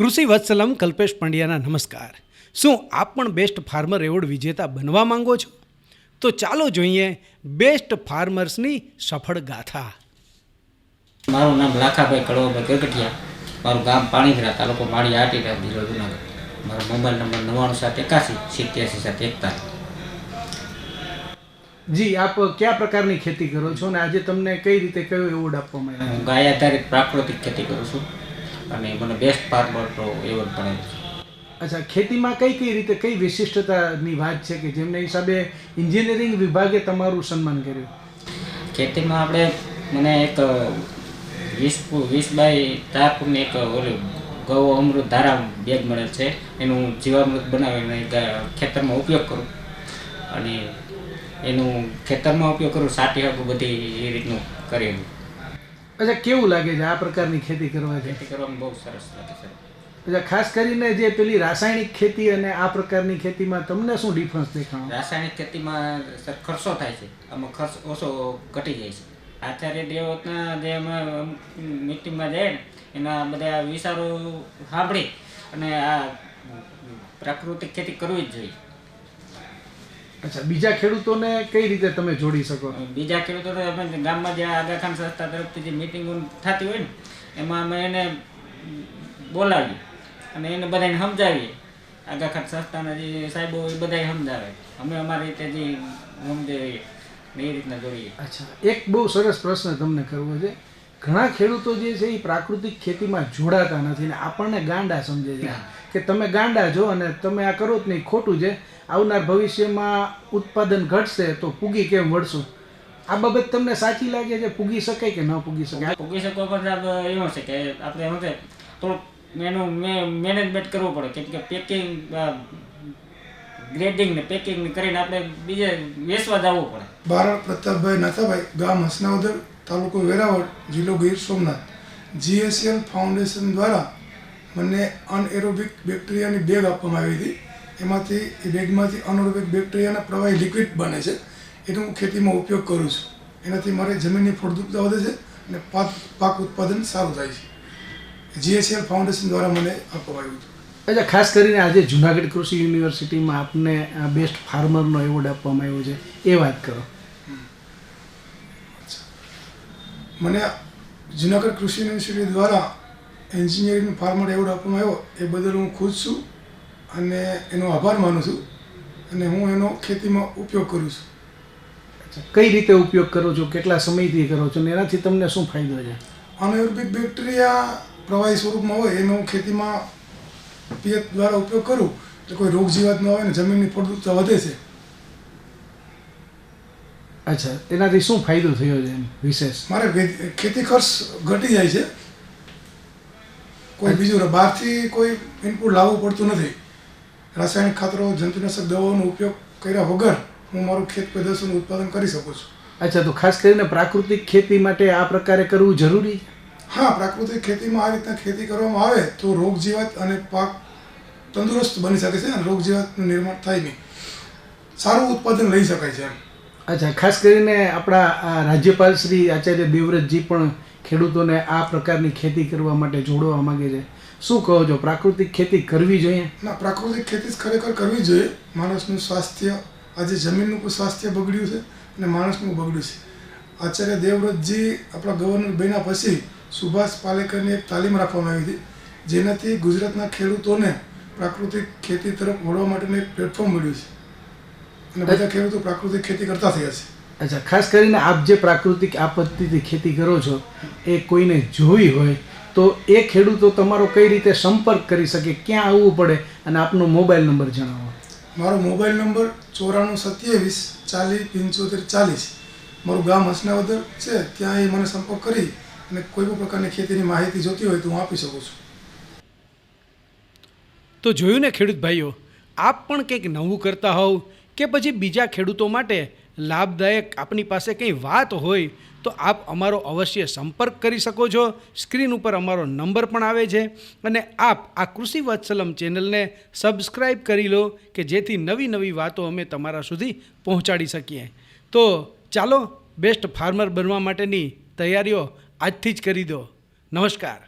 કૃષિ વત્સલમ કલ્પેશ પંડ્યાના નમસ્કાર। શું આપ પણ બેસ્ટ ફાર્મર એવોર્ડ વિજેતા બનવા માંગો છો? તો ચાલો જોઈએ બેસ્ટ ફાર્મર્સની સફળ ગાથા। મારું નામ લાખાભાઈ કડવાભાઈ ગગટિયા, મારું ગામ પાણીગ્રા, તાલુકો માળી આટીરા, જિલ્લો જુનાગઢ। મારો મોબાઈલ નંબર 9971871741। જી, આપ કયા પ્રકારની ખેતી કરો છો અને આજે તમને કઈ રીતે કયો એવોર્ડ આપવામાં આવ્યો? હું ગાય આધારિત પ્રાકૃતિક ખેતી કરું છું અને મને બેસ્ટ ફાર્મરનો એવોર્ડ પણ આવ્યો છે। અચ્છા, ખેતીમાં કઈ કઈ રીતે કઈ વિશિષ્ટતાની વાત છે કે જેમને હિસાબે એન્જિનિયરિંગ વિભાગે તમારું સન્માન કર્યું? ખેતીમાં આપણે મને એક 20x4 ફૂટની એક ઓલી ગૌ અમૃત ધારા બેગ મળેલ છે, એનું જીવામૃત બનાવીને ખેતરમાં ઉપયોગ કરું અને એનું ખેતરમાં ઉપયોગ કરું, સાટી શકું, બધી એ રીતનું કરેલું। અચ્છા, કેવું લાગે છે આ પ્રકારની ખેતી કરવાથી? ખેતી કરવામાં બહુ સરસ લાગે છે। અચ્છા, ખાસ કરીને જે પેલી રાસાયણિક ખેતી અને આ પ્રકારની ખેતીમાં તમને શું ડિફરન્સ દેખાણો? રાસાયણિક ખેતીમાં ખર્ચો થાય છે, આમાં ખર્ચ ઓછો ઘટી જાય છે। આચાર્ય દેવતના જે અમે મીટિંગમાં જાય ને એના બધા વિચારો સાંભળી અને આ પ્રાકૃતિક ખેતી કરવી જ જોઈએ। અચ્છા, બીજા ખેડૂતોને કઈ રીતે તમે જોડી શકો? બીજા ખેડૂતો અમે ગામમાં જે આગા ખાન સંસ્થા તરફથી જે મિટિંગો થતી હોય ને એમાં અમે એને બોલાવીએ અને એને બધાને સમજાવીએ। આગા ખાન સંસ્થાના જે સાહેબો એ બધા સમજાવે, અમે અમારી રીતે જે સમજાવીએ એ રીતના જોડીએ। અચ્છા, એક બહુ સરસ પ્રશ્ન તમને કરવો છે। ઘણા ખેડૂતો જે છે એ પ્રાકૃતિક ખેતીમાં જોડાતા નથી ને આપણને ગાંડા સમજે છે કે તમે ગાંડા છો અને તમે આ કરો જ નહીં, ખોટું છે, આવનાર ભવિષ્યમાં ઉત્પાદન ઘટશે તો પૂગી કેમ વળશું? આ બાબત તમને સાચી લાગે છે? પૂગી શકાય કે ન પૂગી શકાય? પૂગી શકો પણ એવું છે કે આપણે એમ છે થોડુંક એનું મેનેજમેન્ટ કરવું પડે, કેમ કે પેકિંગ ગ્રેડિંગ ને પેકિંગ કરીને આપણે બીજે વેચવા જવું પડે। બારણ પ્રતાપભાઈ નાથાભાઈ, ગામ હસનાવદર, તાલુકો વેરાવળ, જિલ્લો ગીર સોમનાથ। GSL ફાઉન્ડેશન દ્વારા મને અનએરોબિક બેક્ટેરિયાની બેગ આપવામાં આવી હતી। એમાંથી એ બેગમાંથી અનએરોબિક બેક્ટેરિયાના પ્રવાહી લિક્વિડ બને છે, એનો હું ખેતીમાં ઉપયોગ કરું છું। એનાથી મારી જમીનની ફળદ્રુપતા વધે છે અને પાક ઉત્પાદન સારું થાય છે। GSL ફાઉન્ડેશન દ્વારા મને આપવામાં આવ્યું હતું। અચ્છા, ખાસ કરીને આજે જુનાગઢ કૃષિ યુનિવર્સિટીમાં આપને બેસ્ટ ફાર્મરનો એવોર્ડ આપવામાં આવ્યો છે, એ વાત કરો। મને જુનાગઢ કૃષિ યુનિવર્સિટી દ્વારા એન્જિનિયરિંગ ફાર્મર એવોર્ડ આપવામાં આવ્યો, એ બદલ હું ખુશ છું અને એનો આભાર માનું છું અને હું એનો ખેતીમાં ઉપયોગ કરું છું। કઈ રીતે ઉપયોગ કરો છો, કેટલા સમયથી કરો છો અને એનાથી તમને શું ફાયદો છે? અનએરોબિક બેક્ટેરિયા પ્રવાહી સ્વરૂપમાં હોય એનો હું ખેતીમાં પિયત દ્વારા ઉપયોગ કરું એટલે કોઈ રોગ જીવાત ન હોય ને જમીનની ફળદ્રુપતા વધે છે। અચ્છા, એનાથી શું ફાયદો થયો છે એમ વિશેષ? મારે ખેતી ખર્ચ ઘટી જાય છે, કોઈ બીજું બહારથી કોઈ ઇનપુટ લાવવું પડતું નથી। રાસાયણિક ખાતરો, જંતુનાશક દવાઓનો ઉપયોગ કર્યા વગર હું મારું ખેત પેદાશોનું ઉત્પાદન કરી શકું છું। અચ્છા, તો ખાસ કરીને પ્રાકૃતિક ખેતી માટે આ પ્રકારે કરવું જરૂરી? હા, પ્રાકૃતિક ખેતીમાં આ રીતના ખેતી કરવામાં આવે તો રોગ જીવાત અને પાક તંદુરસ્ત બની શકે છે અને રોગ જીવાતનું નિર્માણ થાય નહીં, સારું ઉત્પાદન લઈ શકાય છે એમ। અચ્છા, ખાસ કરીને આપણા રાજ્યપાલ શ્રી આચાર્ય દેવવ્રતજી પણ ખેડૂતોને આ પ્રકારની ખેતી કરવા માટે જોડવા માંગે છે, શું કહો છો? પ્રાકૃતિક ખેતી કરવી જોઈએ? ના, પ્રાકૃતિક ખેતી ખરેખર કરવી જોઈએ। માણસનું સ્વાસ્થ્ય, આજે જમીનનું પણ સ્વાસ્થ્ય બગડ્યું છે અને માણસનું બગડ્યું છે। આચાર્ય દેવવ્રતજી આપણા ગવર્નર બન્યા પછી સુભાષ પાલેકરની એક તાલીમ રાખવામાં આવી હતી, જેનાથી ગુજરાતના ખેડૂતોને પ્રાકૃતિક ખેતી તરફ વળવા માટેનું એક પ્લેટફોર્મ મળ્યું છે અને બધા ખેડૂતો પ્રાકૃતિક ખેતી કરતા થયા છે। અચ્છા, ખાસ કરીને આપ જે પ્રાકૃતિક આ પદ્ધતિથી ખેતી કરો છો એ કોઈને જોવી હોય તો એ ખેડૂતો તમારો કઈ રીતે સંપર્ક કરી શકે, ક્યાં આવવું પડે અને આપનો મોબાઈલ નંબર જણાવો। મારો મોબાઈલ નંબર 9427407540। મારું ગામ હસનાવદર છે, ત્યાં એ મને સંપર્ક કરી અને કોઈ પણ પ્રકારની ખેતીની માહિતી જોતી હોય તો હું આપી શકું છું। તો જોયું ને ખેડૂત ભાઈઓ, આપ પણ કંઈક નવું કરતા હોવ કે પછી બીજા ખેડૂતો માટે લાભદાયક આપની પાસે કંઈ વાત હોય તો આપ અમારો અવશ્ય સંપર્ક કરી શકો છો। સ્ક્રીન ઉપર અમારો નંબર પણ આવે છે અને આપ આ કૃષિ વત્સલમ ચેનલને સબસ્ક્રાઈબ કરી લો કે જેથી નવી નવી વાતો અમે તમારા સુધી પહોંચાડી શકીએ। તો ચાલો બેસ્ટ ફાર્મર બનવા માટેની તૈયારીઓ આજથી જ કરી દો। નમસ્કાર।